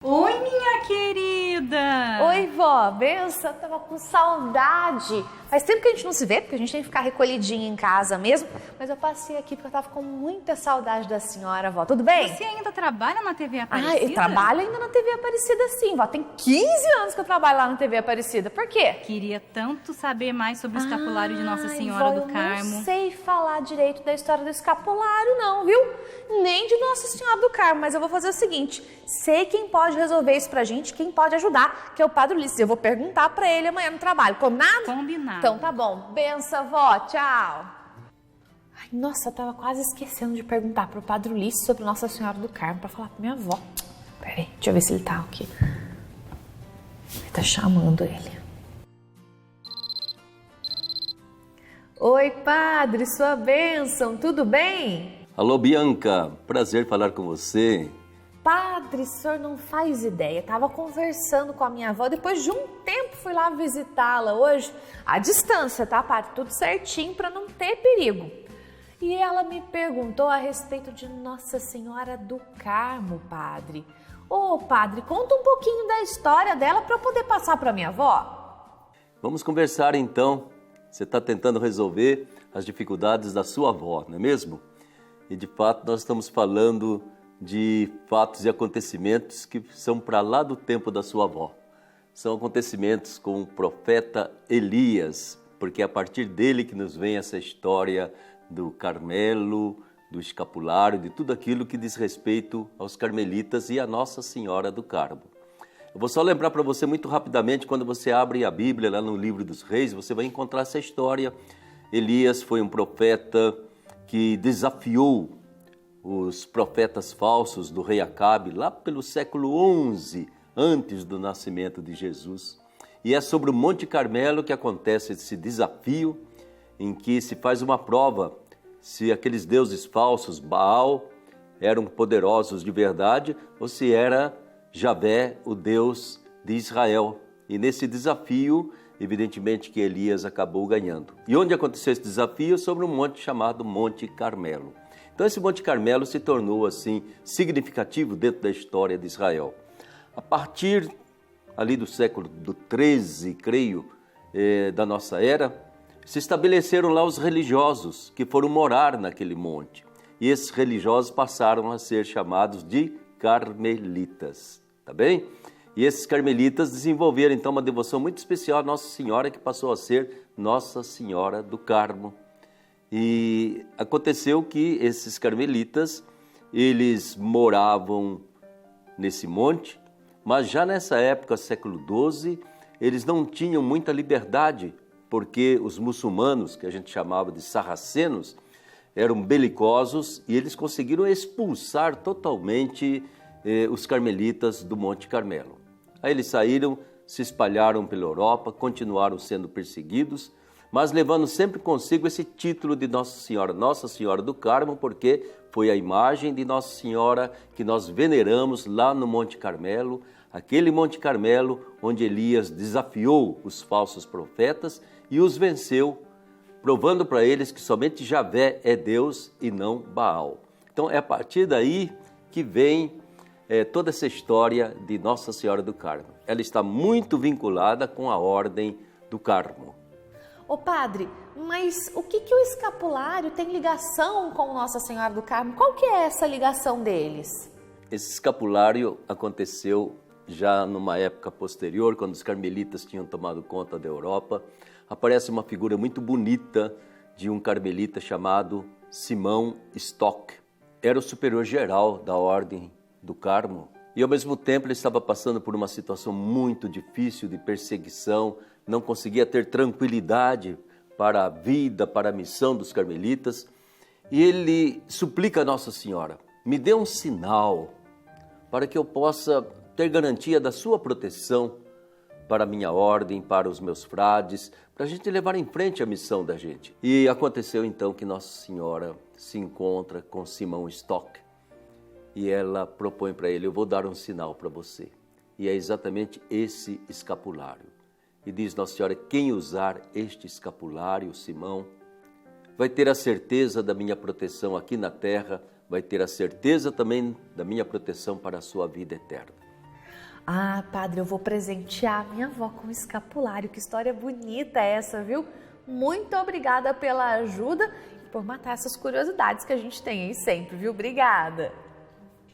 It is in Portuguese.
Oi, minha querida! Oi, vó, benção, tava com saudade. Faz tempo que a gente não se vê, porque a gente tem que ficar recolhidinha em casa mesmo. Mas eu passei aqui porque eu tava com muita saudade da senhora, vó. Tudo bem? Você ainda trabalha na TV Aparecida? Ah, eu trabalho ainda na TV Aparecida, sim, vó. Tem 15 anos que eu trabalho lá na TV Aparecida. Por quê? Queria tanto saber mais sobre o escapulário de Nossa Senhora vó, do Carmo. Eu não sei falar direito da história do escapulário, não, viu? Nem de Nossa Senhora do Carmo, mas eu vou fazer o seguinte. Sei quem pode resolver isso pra gente, quem pode ajudar, que é o Padre Ulisses. Eu vou perguntar pra ele amanhã no trabalho. Combinado? Combinado. Então tá bom. Benção, vó. Tchau. Ai, nossa, eu tava quase esquecendo de perguntar pro Padre Ulisses sobre Nossa Senhora do Carmo pra falar pra minha avó. Peraí, deixa eu ver se ele tá aqui. Ele tá chamando ele. Oi, padre, sua bênção, tudo bem? Alô, Bianca, prazer falar com você. Padre, o senhor não faz ideia. Tava conversando com a minha avó, depois de um tempo fui lá visitá-la hoje, à distância, tá, padre? Tudo certinho para não ter perigo. E ela me perguntou a respeito de Nossa Senhora do Carmo, padre. Ô, padre, conta um pouquinho da história dela para eu poder passar para minha avó. Vamos conversar então. Você está tentando resolver as dificuldades da sua avó, não é mesmo? E de fato nós estamos falando de fatos e acontecimentos que são para lá do tempo da sua avó. São acontecimentos com o profeta Elias, porque é a partir dele que nos vem essa história do Carmelo, do escapulário, de tudo aquilo que diz respeito aos carmelitas e a Nossa Senhora do Carmo. Eu vou só lembrar para você muito rapidamente, quando você abre a Bíblia lá no livro dos Reis, você vai encontrar essa história. Elias foi um profeta que desafiou os profetas falsos do rei Acabe lá pelo século XI, antes do nascimento de Jesus. E é sobre o Monte Carmelo que acontece esse desafio, em que se faz uma prova se aqueles deuses falsos, Baal, eram poderosos de verdade ou se era Javé, o Deus de Israel. E nesse desafio, evidentemente que Elias acabou ganhando. E onde aconteceu esse desafio? Sobre um monte chamado Monte Carmelo. Então esse Monte Carmelo se tornou assim significativo dentro da história de Israel. A partir ali do século XIII, creio, da nossa era, se estabeleceram lá os religiosos que foram morar naquele monte. E esses religiosos passaram a ser chamados de carmelitas, tá bem? E esses carmelitas desenvolveram então uma devoção muito especial à Nossa Senhora, que passou a ser Nossa Senhora do Carmo. E aconteceu que esses carmelitas, eles moravam nesse monte, mas já nessa época, século XII, eles não tinham muita liberdade, porque os muçulmanos, que a gente chamava de sarracenos, eram belicosos e eles conseguiram expulsar totalmente os carmelitas do Monte Carmelo. Aí eles saíram, se espalharam pela Europa, continuaram sendo perseguidos, mas levando sempre consigo esse título de Nossa Senhora do Carmo, porque foi a imagem de Nossa Senhora que nós veneramos lá no Monte Carmelo, aquele Monte Carmelo onde Elias desafiou os falsos profetas e os venceu, provando para eles que somente Javé é Deus e não Baal. Então é a partir daí que vem toda essa história de Nossa Senhora do Carmo. Ela está muito vinculada com a Ordem do Carmo. Ô padre, mas o que o escapulário tem ligação com Nossa Senhora do Carmo? Qual que é essa ligação deles? Esse escapulário aconteceu já numa época posterior, quando os carmelitas tinham tomado conta da Europa. Aparece uma figura muito bonita de um carmelita chamado Simão Stock. Era o superior geral da Ordem do Carmo e ao mesmo tempo ele estava passando por uma situação muito difícil de perseguição, não conseguia ter tranquilidade para a vida, para a missão dos carmelitas, e ele suplica a Nossa Senhora: me dê um sinal para que eu possa ter garantia da sua proteção para a minha ordem, para os meus frades, para a gente levar em frente a missão da gente. E aconteceu então que Nossa Senhora se encontra com Simão Stock e ela propõe para ele: eu vou dar um sinal para você. E é exatamente esse escapulário. E diz Nossa Senhora: quem usar este escapulário, Simão, vai ter a certeza da minha proteção aqui na terra, vai ter a certeza também da minha proteção para a sua vida eterna. Ah, padre, eu vou presentear minha avó com um escapulário. Que história bonita é essa, viu? Muito obrigada pela ajuda e por matar essas curiosidades que a gente tem aí sempre, viu? Obrigada!